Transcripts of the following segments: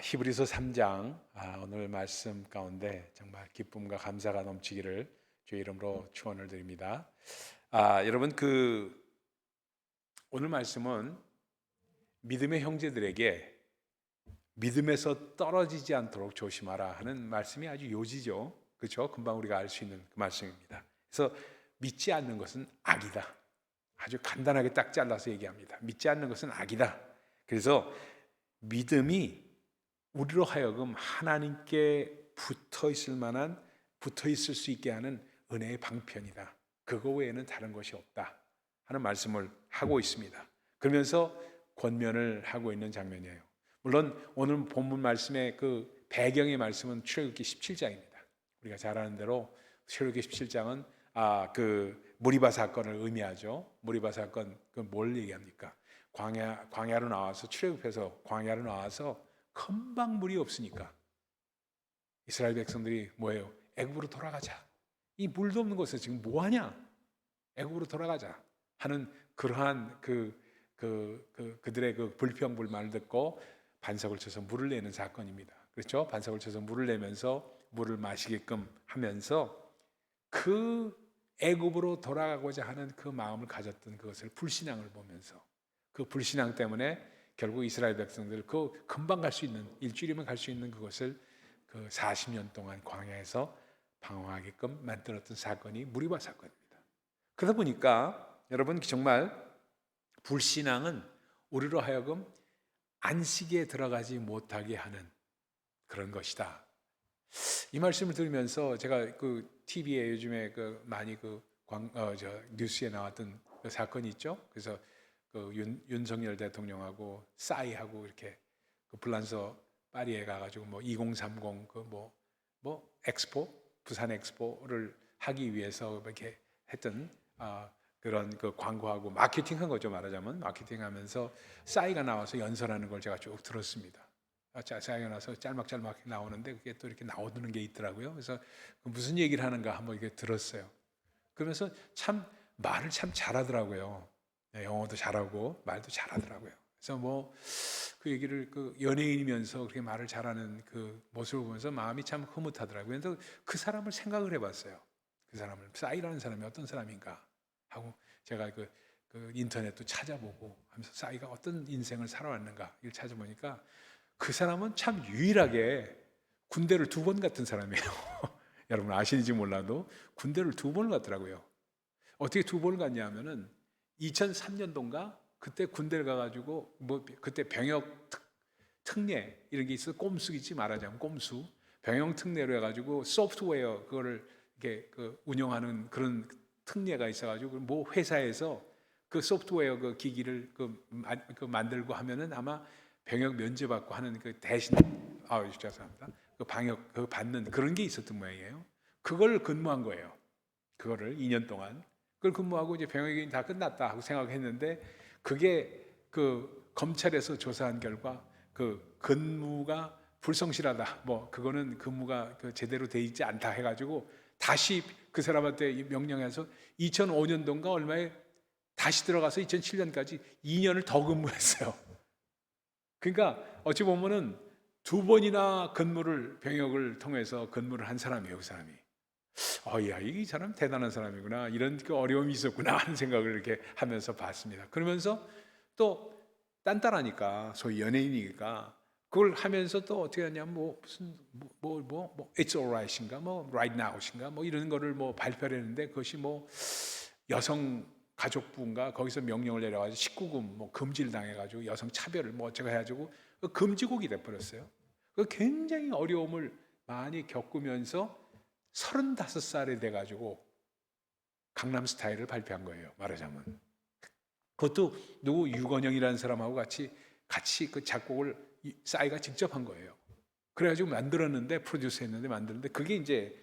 히브리서 3장 오늘 말씀 가운데 정말 기쁨과 감사가 넘치기를 주의 이름으로 축원을 드립니다. 여러분 오늘 말씀은 믿음의 형제들에게 믿음에서 떨어지지 않도록 조심하라 하는 말씀이 아주 요지죠. 그렇죠? 금방 우리가 알 수 있는 그 말씀입니다. 그래서 믿지 않는 것은 악이다. 아주 간단하게 딱 잘라서 얘기합니다. 믿지 않는 것은 악이다. 그래서 믿음이 우리로 하여금 하나님께 붙어 있을 수 있게 하는 은혜의 방편이다. 그거 외에는 다른 것이 없다 하는 말씀을 하고 있습니다. 그러면서 권면을 하고 있는 장면이에요. 물론 오늘 본문 말씀의 그 배경의 말씀은 출애굽기 17장입니다. 우리가 잘 아는 대로 출애굽기 17장은 그 무리바 사건을 의미하죠. 무리바 사건 뭘 얘기합니까? 광야로 나와서 출애굽해서 광야로 나와서 금방 물이 없으니까 이스라엘 백성들이 뭐예요? 애굽으로 돌아가자. 이 물도 없는 곳에서 지금 뭐하냐? 애굽으로 돌아가자 하는 그러한 그들의 그 불평불만을 듣고 반석을 쳐서 물을 내는 사건입니다. 그렇죠? 반석을 쳐서 물을 내면서 물을 마시게끔 하면서 그 애굽으로 돌아가고자 하는 그 마음을 가졌던 그것을 불신앙을 보면서 그 불신앙 때문에 결국 이스라엘 백성들 그 금방 갈 수 있는 일주일이면 갈 수 있는 그것을 그 40년 동안 광야에서 방황하게끔 만들었던 사건이 무리바 사건입니다. 그러다 보니까 여러분 정말 불신앙은 우리로 하여금 안식에 들어가지 못하게 하는 그런 것이다. 이 말씀을 들으면서 제가 그 TV에 요즘에 많이 뉴스에 나왔던 그 사건이 있죠. 그래서 윤석열 대통령하고 싸이하고 이렇게 불란서 파리에 가가지고 2030 엑스포 부산 엑스포를 하기 위해서 이렇게 했던 그런 광고하고 마케팅한 거죠. 말하자면 마케팅하면서 싸이가 나와서 연설하는 걸 제가 쭉 들었습니다. 싸이가 나와서 짤막짤막 나오는데 그게 또 이렇게 나오는 게 있더라고요. 그래서 무슨 얘기를 하는가 한번 이렇게 들었어요. 그러면서 참 말을 참 잘하더라고요. 영어도 잘하고 말도 잘하더라고요. 그래서 그 얘기를 연예인이면서 그렇게 말을 잘하는 그 모습을 보면서 마음이 참 흐뭇하더라고요. 그래서 그 사람을 생각을 해봤어요. 그 사람을 싸이라는 사람이 어떤 사람인가 하고 제가 인터넷도 찾아보고 하면서 싸이가 어떤 인생을 살아왔는가 이걸 찾아보니까 그 사람은 참 유일하게 군대를 2번 갔던 사람이에요. 여러분 아시는지 몰라도 군대를 2번을 갔더라고요. 어떻게 2번을 갔냐 하면은 2003년도인가 그때 군대를 가가지고 그때 병역 특례 이런 게 있어. 꼼수이지 말하자면 꼼수 병역 특례로 해가지고 소프트웨어 그거를 이렇게 운영하는 그런 특례가 있어가지고 회사에서 그 소프트웨어 그 기기를 만들고 하면은 아마 병역 면제받고 하는 그 대신 죄송합니다. 그 방역 받는 그런 게 있었던 모양이에요. 그걸 근무한 거예요. 그거를 2년 동안 그걸 근무하고 이제 병역이 다 끝났다 하고 생각했는데 그게 검찰에서 조사한 결과 근무가 불성실하다. 그거는 근무가 제대로 돼 있지 않다 해가지고 다시 그 사람한테 명령해서 2005년도인가 얼마에 다시 들어가서 2007년까지 2년을 더 근무했어요. 그러니까 어찌 보면은 2번이나 병역을 통해서 근무를 한 사람이에요, 그 사람이. 이 사람 대단한 사람이구나. 이런 어려움이 있었구나 하는 생각을 이렇게 하면서 봤습니다. 그러면서 또 딴딴하니까 소위 연예인이니까 그걸 하면서 또 어떻게 하냐면 It's alright인가 right now인가 이런 거를 발표를 했는데 그것이 여성 가족부인가 거기서 명령을 내려가지고 19금 금지를 당해가지고 여성 차별을 어쩌고 해가지고 금지곡이 돼버렸어요. 굉장히 어려움을 많이 겪으면서 35살이 돼가지고 강남스타일을 발표한 거예요. 말하자면 그것도 누구 유건영이라는 사람하고 같이 그 작곡을 싸이가 직접 한 거예요. 그래가지고 만들었는데 프로듀스했는데 만들었는데 그게 이제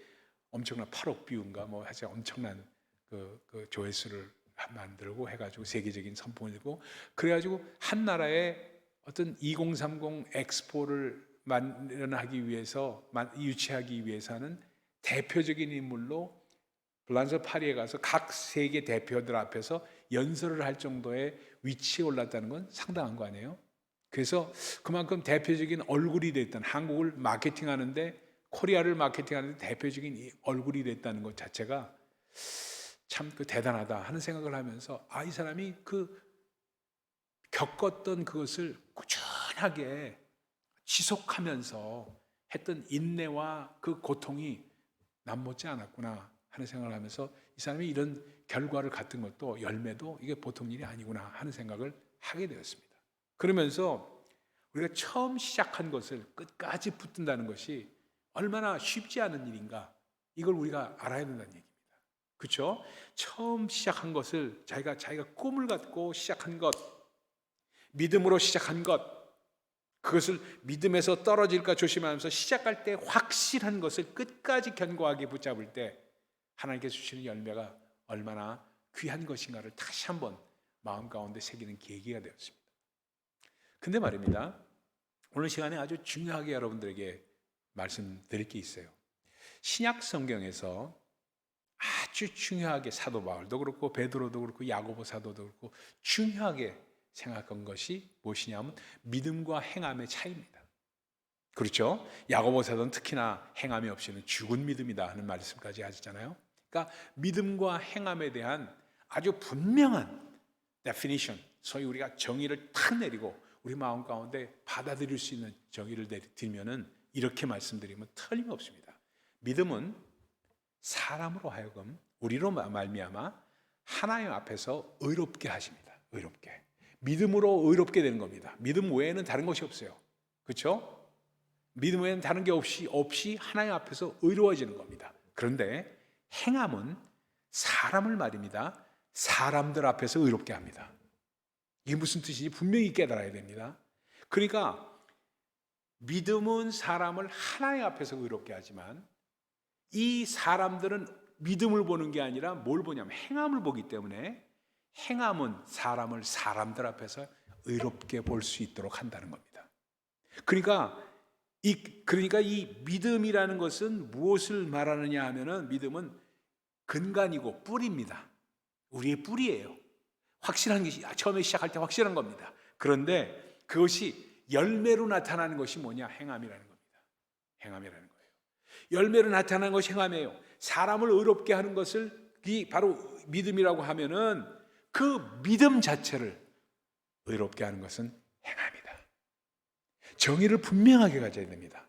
엄청난 8억 뷰인가 하여튼 엄청난 그 조회수를 만들고 해가지고 세계적인 선풍이고 그래가지고 한 나라의 어떤 2030 엑스포를 마련하기 위해서 유치하기 위해서는 대표적인 인물로 블란서 파리에 가서 각 세계 대표들 앞에서 연설을 할 정도의 위치에 올랐다는 건 상당한 거 아니에요? 그래서 그만큼 대표적인 얼굴이 됐던, 한국을 마케팅하는데, 코리아를 마케팅하는데 대표적인 이 얼굴이 됐다는 것 자체가 참 대단하다 하는 생각을 하면서, 이 사람이 겪었던 그것을 꾸준하게 지속하면서 했던 인내와 그 고통이 남못지 않았구나 하는 생각을 하면서, 이 사람이 이런 결과를 갖은 것도, 열매도 이게 보통 일이 아니구나 하는 생각을 하게 되었습니다. 그러면서 우리가 처음 시작한 것을 끝까지 붙든다는 것이 얼마나 쉽지 않은 일인가, 이걸 우리가 알아야 된다는 얘기입니다. 그렇죠? 처음 시작한 것을 자기가 꿈을 갖고 시작한 것, 믿음으로 시작한 것, 그것을 믿음에서 떨어질까 조심하면서 시작할 때 확실한 것을 끝까지 견고하게 붙잡을 때 하나님께서 주시는 열매가 얼마나 귀한 것인가를 다시 한번 마음 가운데 새기는 계기가 되었습니다. 근데 말입니다, 오늘 시간에 아주 중요하게 여러분들에게 말씀드릴 게 있어요. 신약 성경에서 아주 중요하게 사도 바울도 그렇고 베드로도 그렇고 야고보 사도도 그렇고 중요하게 생각한 것이 무엇이냐면 믿음과 행함의 차이입니다. 그렇죠? 야고보 사도는 특히나 행함이 없이는 죽은 믿음이다 하는 말씀까지 하셨잖아요. 그러니까 믿음과 행함에 대한 아주 분명한 definition, 소위 우리가 정의를 탁 내리고 우리 마음 가운데 받아들일 수 있는 정의를 내리면은 이렇게 말씀드리면 틀림없습니다. 믿음은 사람으로 하여금, 우리로 말미암아 하나님 앞에서 의롭게 하십니다. 의롭게. 믿음으로 의롭게 되는 겁니다. 믿음 외에는 다른 것이 없어요. 그렇죠? 믿음 외에는 다른 게 없이 하나님 앞에서 의로워지는 겁니다. 그런데 행함은 사람을 말입니다. 사람들 앞에서 의롭게 합니다. 이게 무슨 뜻인지 분명히 깨달아야 됩니다. 그러니까 믿음은 사람을 하나님 앞에서 의롭게 하지만 이 사람들은 믿음을 보는 게 아니라 뭘 보냐면 행함을 보기 때문에 행함은 사람을 사람들 앞에서 의롭게 볼 수 있도록 한다는 겁니다. 그러니까 이 믿음이라는 것은 무엇을 말하느냐 하면은 믿음은 근간이고 뿌리입니다. 우리의 뿌리예요. 확실한 것이 처음에 시작할 때 확실한 겁니다. 그런데 그것이 열매로 나타나는 것이 뭐냐? 행함이라는 겁니다. 행함이라는 거예요. 열매로 나타나는 것이 행함이에요. 사람을 의롭게 하는 것을 바로 믿음이라고 하면은 그 믿음 자체를 의롭게 하는 것은 행함이다. 정의를 분명하게 가져야 됩니다.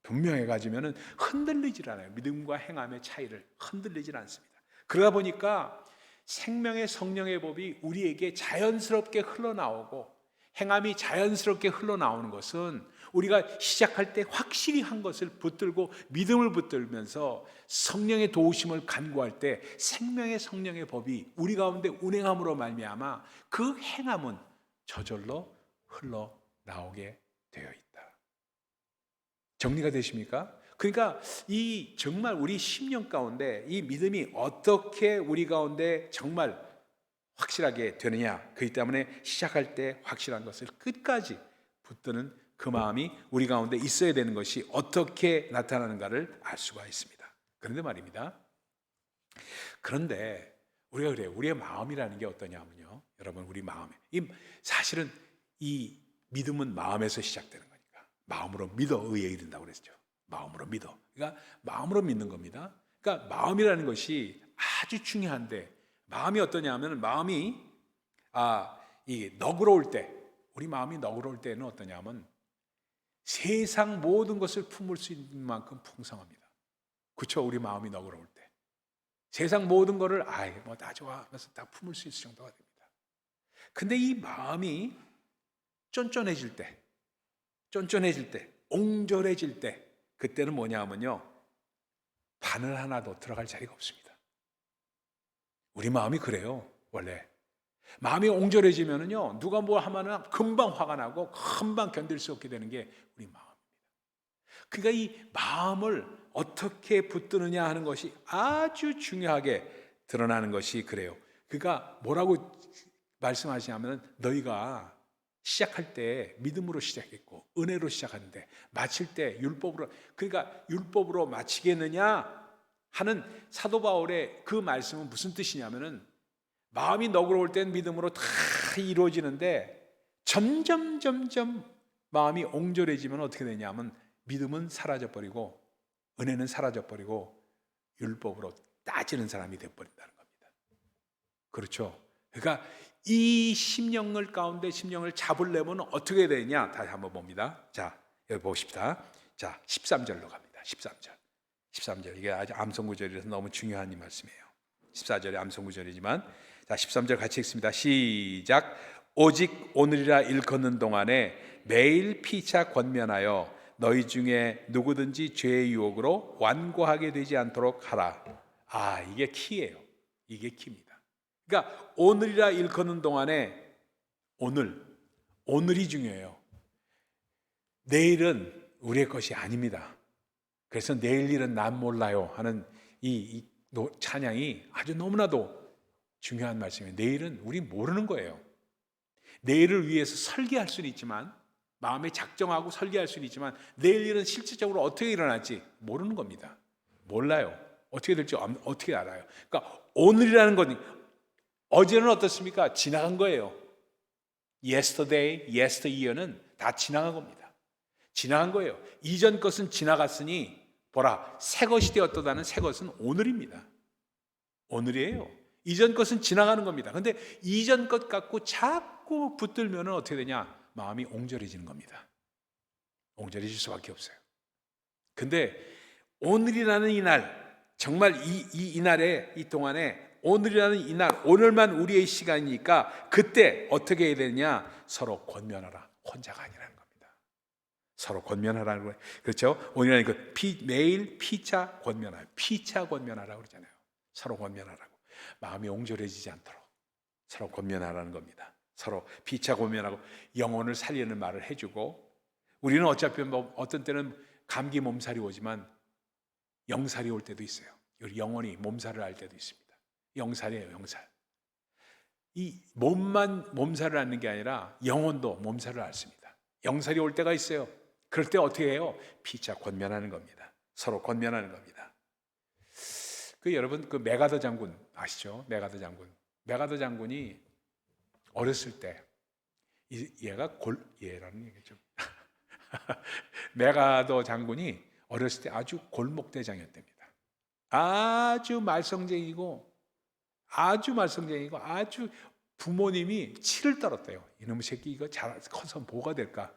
분명하게 가지면은 흔들리질 않아요. 믿음과 행함의 차이를 흔들리질 않습니다. 그러다 보니까 생명의 성령의 법이 우리에게 자연스럽게 흘러나오고 행함이 자연스럽게 흘러나오는 것은 우리가 시작할 때 확실히 한 것을 붙들고 믿음을 붙들면서 성령의 도우심을 간구할 때 생명의 성령의 법이 우리 가운데 운행함으로 말미암아 그 행함은 저절로 흘러나오게 되어 있다. 정리가 되십니까? 그러니까 이 정말 우리 심령 가운데 이 믿음이 어떻게 우리 가운데 정말 확실하게 되느냐, 그렇기 때문에 시작할 때 확실한 것을 끝까지 붙드는 그 마음이 우리 가운데 있어야 되는 것이 어떻게 나타나는가를 알 수가 있습니다. 그런데 말입니다, 그런데 우리가 그래요. 우리의 마음이라는 게 어떠냐면요, 여러분, 우리 마음에 사실은 이 믿음은 마음에서 시작되는 거니까 마음으로 믿어 의에 이른다고 그랬죠. 마음으로 믿어. 그러니까 마음으로 믿는 겁니다. 그러니까 마음이라는 것이 아주 중요한데, 마음이 어떠냐면 마음이 이 너그러울 때, 우리 마음이 너그러울 때는 어떠냐면 세상 모든 것을 품을 수 있는 만큼 풍성합니다. 그렇죠? 우리 마음이 너그러울 때 세상 모든 것을 뭐 다 좋아 하면서 다 품을 수 있을 정도가 됩니다. 근데 이 마음이 쫀쫀해질 때, 옹졸해질 때, 그때는 뭐냐면요, 바늘 하나도 들어갈 자리가 없습니다. 우리 마음이 그래요. 원래 마음이 옹졸해지면은요, 누가 뭐 하면은 금방 화가 나고 금방 견딜 수 없게 되는 게 우리 마음입니다. 그러니까 이 마음을 어떻게 붙드느냐 하는 것이 아주 중요하게 드러나는 것이 그래요. 그러니까 뭐라고 말씀하시냐면, 너희가 시작할 때 믿음으로 시작했고 은혜로 시작하는데 마칠 때 율법으로, 그러니까 율법으로 마치겠느냐 하는 사도 바울의 그 말씀은 무슨 뜻이냐면은, 마음이 너그러울 땐 믿음으로 다 이루어지는데 점점 마음이 옹졸해지면 어떻게 되냐면 믿음은 사라져버리고 은혜는 사라져버리고 율법으로 따지는 사람이 되어버린다는 겁니다. 그렇죠? 그러니까 이 심령을 가운데 심령을 잡으려면 어떻게 되냐? 다시 한번 봅니다. 자, 여기 보십시다. 자, 13절로 갑니다. 13절. 이게 아주 암송구절이라서 너무 중요한 이 말씀이에요. 14절이 암송구절이지만 자, 13절 같이 읽습니다. 시작. 오직 오늘이라 일컫는 동안에 매일 피차 권면하여 너희 중에 누구든지 죄의 유혹으로 완고하게 되지 않도록 하라. 아, 이게 키예요. 이게 키입니다. 그러니까 오늘이라 일컫는 동안에 오늘이 중요해요. 내일은 우리의 것이 아닙니다. 그래서 내일 일은 난 몰라요 하는 이 찬양이 아주 너무나도 중요한 말씀이에요. 내일은 우리 모르는 거예요. 내일을 위해서 설계할 수는 있지만 마음에 작정하고 설계할 수는 있지만 내일 일은 실질적으로 어떻게 일어날지 모르는 겁니다. 몰라요. 어떻게 될지 어떻게 알아요. 그러니까 오늘이라는 건 어제는 어떻습니까? 지나간 거예요. Yesterday, yesteryear는 다 지나간 겁니다. 지나간 거예요. 이전 것은 지나갔으니 보라, 새 것이 되었다는 새 것은 오늘입니다. 오늘이에요. 이전 것은 지나가는 겁니다. 근데 이전 것 갖고 자꾸 붙들면 어떻게 되냐? 마음이 옹졸해지는 겁니다. 옹졸해질 수밖에 없어요. 근데 오늘이라는 이날, 정말 이날에, 이 동안에 오늘이라는 이날, 오늘만 우리의 시간이니까 그때 어떻게 해야 되느냐? 서로 권면하라. 혼자가 아니라는 겁니다. 서로 권면하라는 거예요. 그렇죠? 오늘이라는 매일 피차 권면하라. 피차 권면하라고 그러잖아요. 서로 권면하라고. 마음이 옹졸해지지 않도록 서로 권면하라는 겁니다. 서로 피차 권면하고 영혼을 살리는 말을 해주고, 우리는 어차피 어떤 때는 감기 몸살이 오지만 영살이 올 때도 있어요. 영혼이 몸살을 알 때도 있습니다. 영살이에요, 영살. 이 몸만 몸살을 앓는 게 아니라 영혼도 몸살을 앓습니다. 영살이 올 때가 있어요. 그럴 때 어떻게 해요? 피차 권면하는 겁니다. 서로 권면하는 겁니다. 여러분 메가더 장군 아시죠? 메가더 장군이 어렸을 때 얘라는 얘기죠. 메가더 장군이 어렸을 때 아주 골목대장이었답니다. 아주 말썽쟁이고 아주 부모님이 치를 떨었대요. 이놈의 새끼 이거 잘 커서 뭐가 될까?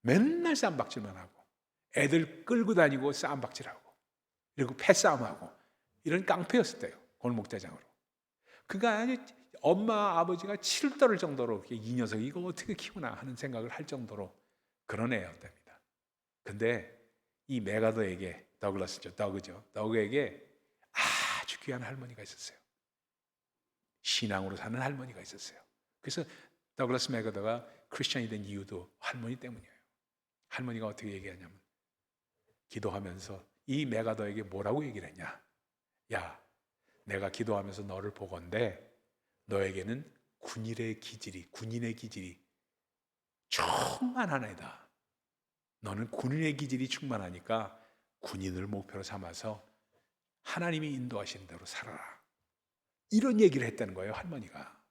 맨날 쌈박질만 하고 애들 끌고 다니고 쌈박질하고 그리고 패싸움하고 이런 깡패였었대요. 골목대장으로. 그러니까 엄마 아버지가 치를 떨을 정도로 이 녀석 이거 어떻게 키우나 하는 생각을 할 정도로 그런 애였답니다. 근데 이 메가더에게 더그에게 아주 귀한 할머니가 있었어요. 신앙으로 사는 할머니가 있었어요. 그래서 더글라스 메가더가 크리스천이 된 이유도 할머니 때문이에요. 할머니가 어떻게 얘기하냐면 기도하면서 이 메가더에게 뭐라고 얘기를 했냐? 야, 내가 기도하면서 너를 보건대 너에게는 군인의 기질이 충만한 애다. 너는 군인의 기질이 충만하니까 군인을 목표로 삼아서 하나님이 인도하시는 대로 살아라. 이런 얘기를 했다는 거예요, 할머니가.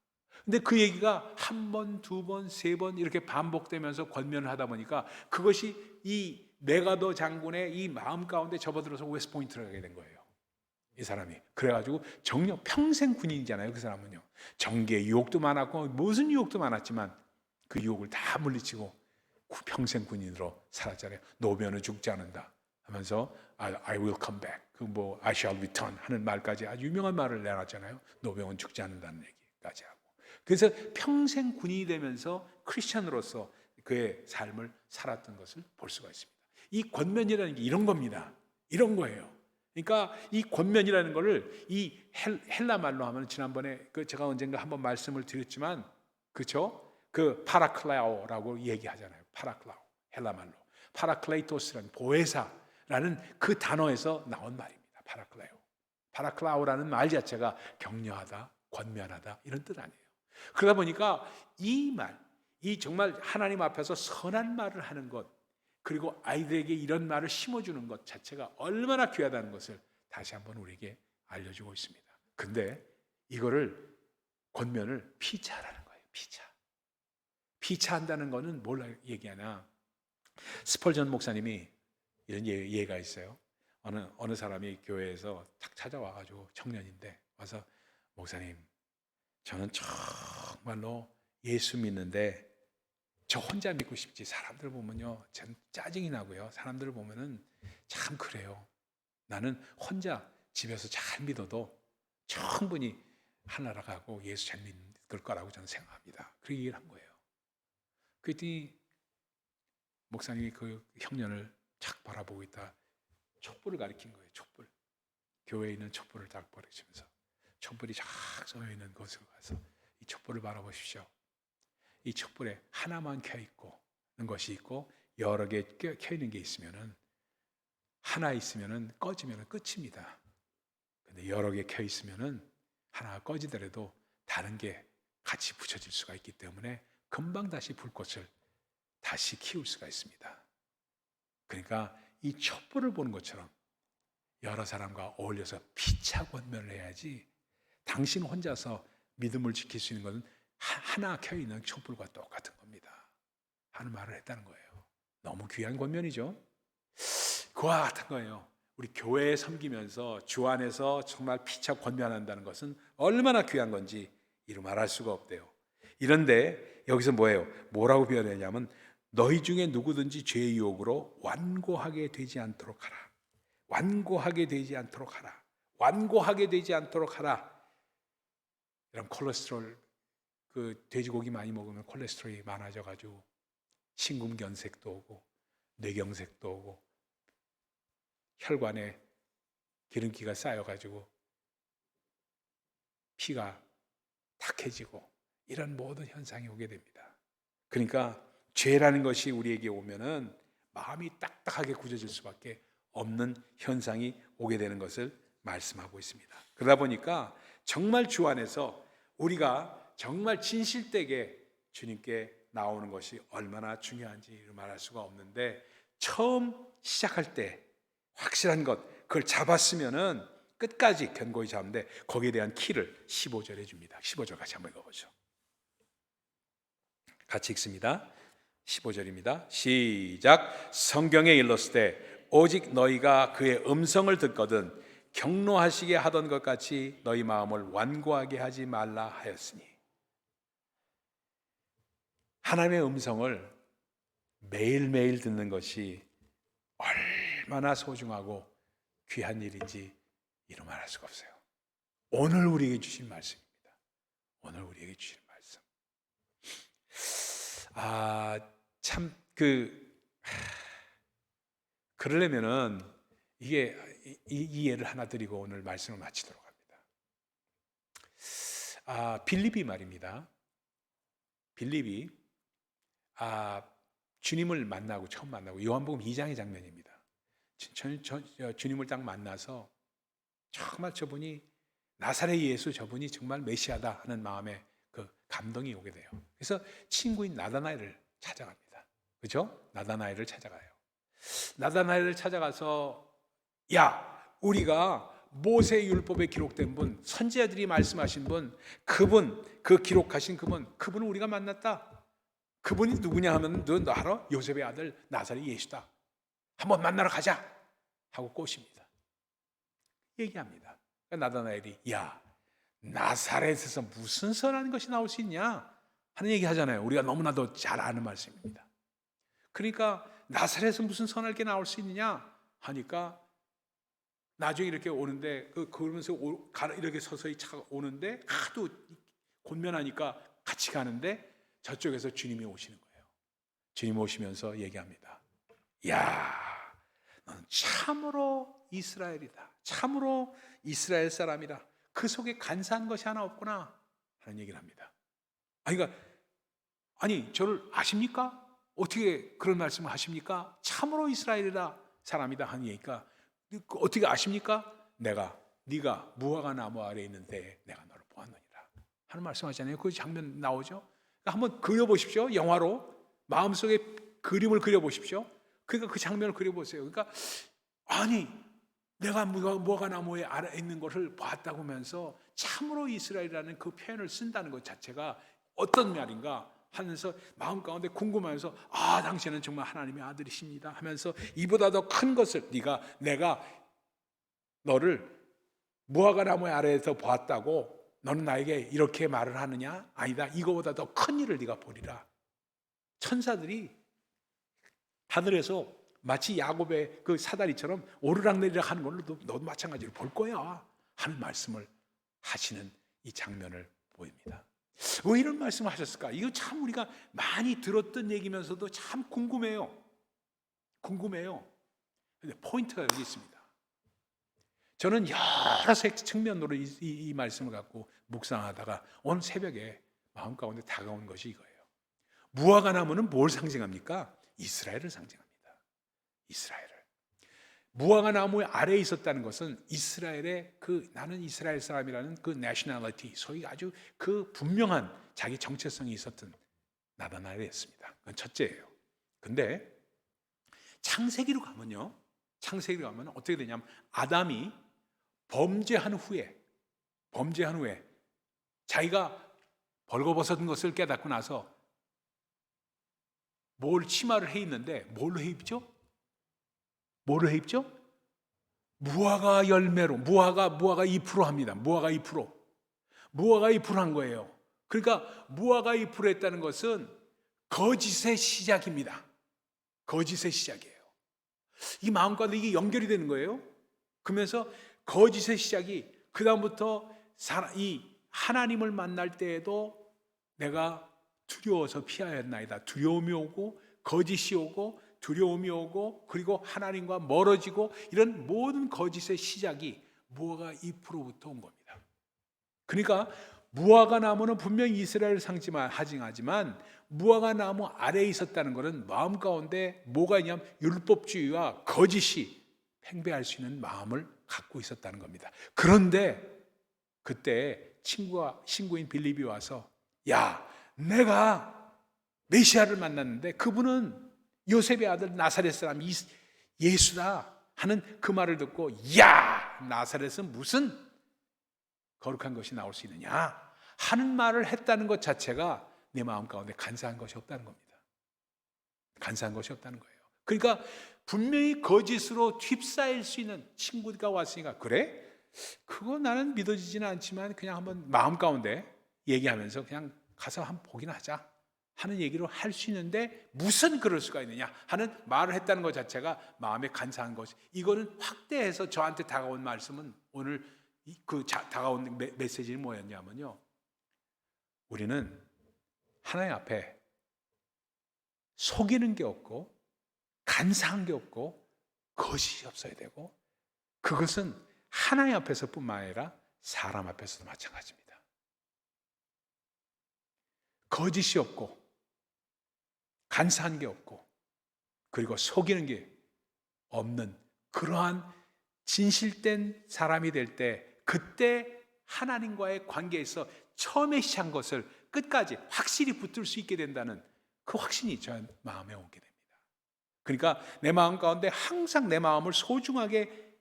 근데 그 얘기가 한 번, 두 번, 세 번 이렇게 반복되면서 권면을 하다 보니까 그것이 이 메가더 장군의 이 마음 가운데 접어들어서 웨스트포인트를 가게 된 거예요. 이 사람이. 그래가지고 평생 군인이잖아요, 그 사람은요. 정계 유혹도 많았고 무슨 유혹도 많았지만 그 유혹을 다 물리치고 평생 군인으로 살았잖아요. 노병은 죽지 않는다 하면서 I will come back, I shall return 하는 말까지 아주 유명한 말을 내놨잖아요. 노병은 죽지 않는다는 얘기까지 하고. 그래서 평생 군인이 되면서 크리스천으로서 그의 삶을 살았던 것을 볼 수가 있습니다. 이 권면이라는 게 이런 겁니다. 이런 거예요. 그러니까 이 권면이라는 거를 이 헬라 말로 하면 지난번에 제가 언젠가 한번 말씀을 드렸지만 그렇죠? 파라클레오라고 얘기하잖아요. 파라클레오 헬라 말로 파라클레이토스라는 보혜사라는 그 단어에서 나온 말입니다. 파라클레오라는 말 자체가 격려하다, 권면하다 이런 뜻 아니에요. 그러다 보니까 이 정말 하나님 앞에서 선한 말을 하는 것, 그리고 아이들에게 이런 말을 심어주는 것 자체가 얼마나 귀하다는 것을 다시 한번 우리에게 알려주고 있습니다. 근데 이거를 권면을 피차라는 거예요. 피차한다는 거는 뭘 얘기하냐? 스펄전 목사님이 이런 예가 있어요. 어느 사람이 교회에서 탁 찾아와가지고 청년인데 와서 목사님, 저는 정말로 예수 믿는데 저 혼자 믿고 싶지. 사람들 보면요, 전 짜증이 나고요. 사람들 보면은 참 그래요. 나는 혼자 집에서 잘 믿어도 충분히 하나라 가고 예수 잘 믿을 거라고 저는 생각합니다. 그렇게 얘기를 한 거예요. 그랬더니 목사님이 그 형년을 착 바라보고 있다 촛불을 가리킨 거예요. 촛불. 교회에 있는 촛불을 딱 버리시면서 촛불이 쫙 쏘여 있는 곳으로 가서 이 촛불을 바라보십시오. 이 촛불에 하나만 켜 있고 있는 것이 있고 여러 개 켜 있는 게 있으면은 하나 있으면은 꺼지면은 끝입니다. 근데 여러 개 켜 있으면은 하나가 꺼지더라도 다른 게 같이 붙여질 수가 있기 때문에 금방 다시 불꽃을 다시 키울 수가 있습니다. 그러니까 이 촛불을 보는 것처럼 여러 사람과 어울려서 피차 권면을 해야지 당신 혼자서 믿음을 지킬 수 있는 것은 하나 켜있는 촛불과 똑같은 겁니다 하는 말을 했다는 거예요. 너무 귀한 권면이죠. 그와 같은 거예요. 우리 교회에 섬기면서 주 안에서 정말 피차 권면한다는 것은 얼마나 귀한 건지 이루 말할 수가 없대요. 이런데 여기서 뭐예요? 뭐라고 표현하냐면 너희 중에 누구든지 죄의 유혹으로 완고하게 되지 않도록 하라. 완고하게 되지 않도록 하라. 완고하게 되지 않도록 하라. 이런 콜레스테롤, 그 돼지고기 많이 먹으면 콜레스테롤이 많아져가지고 심근경색도 오고 뇌경색도 오고 혈관에 기름기가 쌓여가지고 피가 탁해지고 이런 모든 현상이 오게 됩니다. 그러니까 죄라는 것이 우리에게 오면은 마음이 딱딱하게 굳어질 수밖에 없는 현상이 오게 되는 것을 말씀하고 있습니다. 그러다 보니까 정말 주 안에서 우리가 정말 진실되게 주님께 나오는 것이 얼마나 중요한지 말할 수가 없는데 처음 시작할 때 확실한 것 그걸 잡았으면은 끝까지 견고히 잡는데 거기에 대한 키를 15절에 줍니다. 15절 같이 한번 읽어보죠. 같이 읽습니다. 15절입니다. 시작. 성경에 일렀으되 오직 너희가 그의 음성을 듣거든 경노하시게 하던 것 같이 너희 마음을 완고하게 하지 말라 하였으니. 하나님의 음성을 매일매일 듣는 것이 얼마나 소중하고 귀한 일인지 이루 말할 수가 없어요. 오늘 우리에게 주신 말씀입니다. 오늘 우리에게 주신 말씀. 참 그러려면은 이게 이 예를 하나 드리고 오늘 말씀을 마치도록 합니다. 빌립이 말입니다. 빌립이 주님을 만나고 처음 만나고 요한복음 2장의 장면입니다. 주님을 딱 만나서 정말 저분이 나사렛 예수 저분이 정말 메시아다 하는 마음에 그 감동이 오게 돼요. 그래서 친구인 나다나엘을 찾아갑니다. 그렇죠? 나다나엘을 찾아가요. 나다나엘을 찾아가서 야, 우리가 모세 율법에 기록된 분, 선지자들이 말씀하신 분, 그 기록하신 그분을 우리가 만났다. 그분이 누구냐 하면 너 알아? 요셉의 아들 나사렛 예수다. 한번 만나러 가자 하고 꼬십니다. 얘기합니다. 나다나엘이 야, 나사렛에서 무슨 선한 것이 나올 수 있냐 하는 얘기 하잖아요. 우리가 너무나도 잘 아는 말씀입니다. 그러니까 나사렛에서 무슨 선할 게 나올 수 있느냐 하니까 나중에 이렇게 오는데 그러면서 이렇게 서서히 차가 오는데 하도 곤면하니까 같이 가는데 저쪽에서 주님이 오시는 거예요. 주님 오시면서 얘기합니다. 야, 너는 참으로 이스라엘이다. 참으로 이스라엘 사람이다. 그 속에 간사한 것이 하나 없구나 하는 얘기를 합니다. 아니 저를 아십니까? 어떻게 그런 말씀을 하십니까? 참으로 이스라엘이다 사람이다 하는 얘기니까 어떻게 아십니까? 네가 무화과 나무 아래에 있는데 내가 너를 보았느니라 하는 말씀하잖아요. 그 장면 나오죠. 그러니까 한번 그려보십시오. 영화로 마음속에 그림을 그려보십시오. 그러니까 그 장면을 그려보세요. 그러니까 아니 내가 무화과 나무에 아래 있는 것을 봤다고 하면서 참으로 이스라엘이라는 그 표현을 쓴다는 것 자체가 어떤 말인가 하면서 마음 가운데 궁금하면서 당신은 정말 하나님의 아들이십니다 하면서 이보다 더 큰 것을 내가 너를 무화과 나무 아래에서 보았다고 너는 나에게 이렇게 말을 하느냐? 아니다. 이거보다 더 큰 일을 네가 보리라. 천사들이 하늘에서 마치 야곱의 그 사다리처럼 오르락내리락 하는 걸로 너도 마찬가지로 볼 거야 하는 말씀을 하시는 이 장면을 보입니다. 왜 이런 말씀을 하셨을까? 이거 참 우리가 많이 들었던 얘기면서도 참 궁금해요. 근데 포인트가 여기 있습니다. 저는 여러 측면으로 이 말씀을 갖고 묵상하다가 오늘 새벽에 마음 가운데 다가온 것이 이거예요. 무화과 나무는 뭘 상징합니까? 이스라엘을 상징합니다. 이스라엘을. 무화과 나무 아래에 있었다는 것은 이스라엘의 나는 이스라엘 사람이라는 그 내셔널리티, 소위 아주 그 분명한 자기 정체성이 있었던 나타나였습니다. 그건 첫째예요. 근데 창세기로 가면 어떻게 되냐면 아담이 범죄한 후에 자기가 벌거벗은 것을 깨닫고 나서 치마를 해 입는데 뭘로 해 입죠? 무화과 열매로, 무화과 잎으로 합니다. 무화과 잎으로 한 거예요. 그러니까 무화과 잎으로 했다는 것은 거짓의 시작입니다. 거짓의 시작이에요. 이 마음과 이게 연결이 되는 거예요. 그러면서 거짓의 시작이 그 다음부터 이 하나님을 만날 때에도 내가 두려워서 피하였나이다. 두려움이 오고 거짓이 오고 두려움이 오고 그리고 하나님과 멀어지고 이런 모든 거짓의 시작이 무화과 잎으로부터 온 겁니다. 그러니까 무화과 나무는 분명히 이스라엘을 상징하지만 무화과 나무 아래에 있었다는 것은 마음 가운데 뭐가 있냐면 율법주의와 거짓이 팽배할 수 있는 마음을 갖고 있었다는 겁니다. 그런데 그때 친구인 빌립이 와서 내가 메시아를 만났는데 그분은 요셉의 아들 나사렛 사람 예수다 하는 그 말을 듣고 나사렛은 무슨 거룩한 것이 나올 수 있느냐 하는 말을 했다는 것 자체가 내 마음 가운데 간사한 것이 없다는 겁니다. 간사한 것이 없다는 거예요. 그러니까 분명히 거짓으로 휩싸일 수 있는 친구가 왔으니까 그래? 그거 나는 믿어지지는 않지만 그냥 한번 마음 가운데 얘기하면서 그냥 가서 한번 보긴 하자 하는 얘기로 할 수 있는데 무슨 그럴 수가 있느냐 하는 말을 했다는 것 자체가 마음에 간사한 것이 이거는 확대해서 저한테 다가온 말씀은 오늘 다가온 메시지는 뭐였냐면요. 우리는 하나님 앞에 속이는 게 없고 간사한 게 없고 거짓이 없어야 되고 그것은 하나님 앞에서뿐만 아니라 사람 앞에서도 마찬가지입니다. 거짓이 없고 간사한 게 없고 그리고 속이는 게 없는 그러한 진실된 사람이 될 때 그때 하나님과의 관계에서 처음에 시작한 것을 끝까지 확실히 붙들 수 있게 된다는 그 확신이 저 마음에 오게 됩니다. 그러니까 내 마음 가운데 항상 내 마음을 소중하게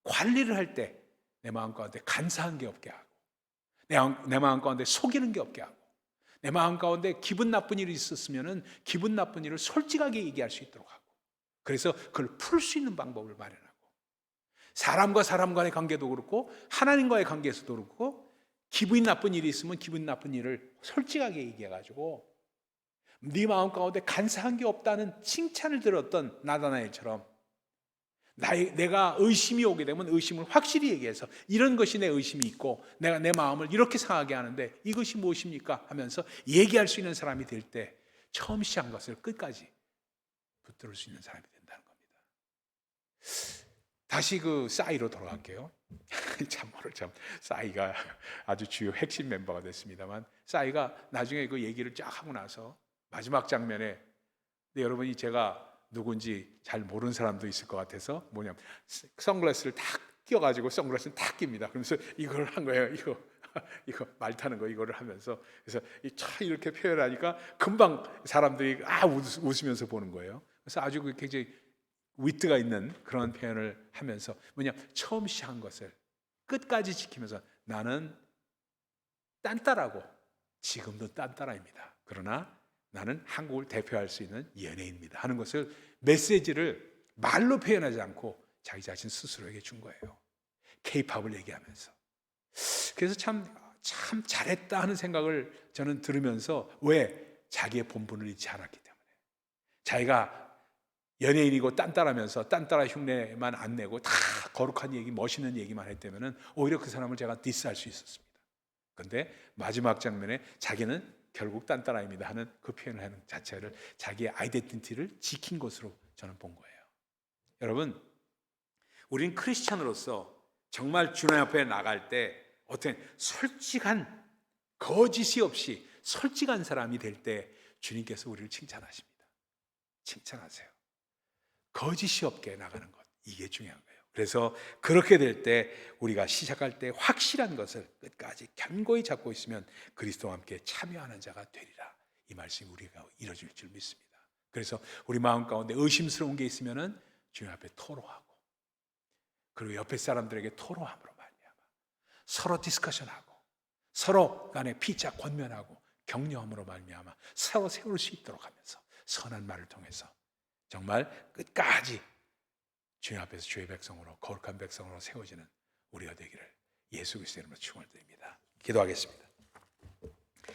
관리를 할 때 내 마음 가운데 간사한 게 없게 하고 내 마음 가운데 속이는 게 없게 하고 내 마음 가운데 기분 나쁜 일이 있었으면 기분 나쁜 일을 솔직하게 얘기할 수 있도록 하고 그래서 그걸 풀 수 있는 방법을 마련하고 사람과 사람 간의 관계도 그렇고 하나님과의 관계에서도 그렇고 기분이 나쁜 일이 있으면 기분 나쁜 일을 솔직하게 얘기해가지고 네 마음 가운데 간사한 게 없다는 칭찬을 들었던 나다나엘처럼 내가 의심이 오게 되면 의심을 확실히 얘기해서 이런 것이 내 의심이 있고 내가 내 마음을 이렇게 상하게 하는데 이것이 무엇입니까? 하면서 얘기할 수 있는 사람이 될 때 처음 시작한 것을 끝까지 붙들을 수 있는 사람이 된다는 겁니다. 다시 싸이로 돌아갈게요. 싸이가 아주 주요 핵심 멤버가 됐습니다만 싸이가 나중에 그 얘기를 쫙 하고 나서 마지막 장면에 여러분이 제가 누군지 잘 모르는 사람도 있을 것 같아서 선글라스를 딱 끼워가지고 선글라스를 딱 낍니다. 그러면서 이걸 한 거예요. 이거 말 타는 거 이거를 하면서 그래서 이렇게 표현하니까 금방 사람들이 웃으면서 보는 거예요. 그래서 아주 굉장히 위트가 있는 그런 표현을 하면서 처음 시작한 것을 끝까지 지키면서 나는 딴따라고 지금도 딴따라입니다. 그러나 나는 한국을 대표할 수 있는 연예인입니다 하는 것을, 메시지를 말로 표현하지 않고 자기 자신 스스로에게 준 거예요. K-팝을 얘기하면서. 그래서 참 잘했다 하는 생각을 저는 들으면서, 왜? 자기의 본분을 잊지 않았기 때문에. 자기가 연예인이고 딴따라면서 딴따라 흉내만 안 내고 다 거룩한 얘기, 멋있는 얘기만 했다면 오히려 그 사람을 제가 디스할 수 있었습니다. 그런데 마지막 장면에 자기는 결국 딴따라입니다 하는 그 표현을 하는 자체를, 자기의 아이덴티티를 지킨 것으로 저는 본 거예요. 여러분, 우린 크리스찬으로서 정말 주님 앞에 나갈 때 어떤 솔직한, 거짓이 없이 솔직한 사람이 될 때 주님께서 우리를 칭찬하십니다. 칭찬하세요. 거짓이 없게 나가는 것, 이게 중요한 거예요. 그래서 그렇게 될 때 우리가 시작할 때 확실한 것을 끝까지 견고히 잡고 있으면 그리스도와 함께 참여하는 자가 되리라. 이 말씀이 우리가 이루어질 줄 믿습니다. 그래서 우리 마음 가운데 의심스러운 게 있으면은 주님 앞에 토로하고, 그리고 옆에 사람들에게 토로함으로 말미암아 서로 디스커션하고, 서로 간에 피차 권면하고 격려함으로 말미암아 서로 세울 수 있도록 하면서 선한 말을 통해서 정말 끝까지 주님 앞에서 주의 백성으로, 거룩한 백성으로 세워지는 우리가 되기를 예수 그리스도의 이름으로 축원드립니다. 기도하겠습니다.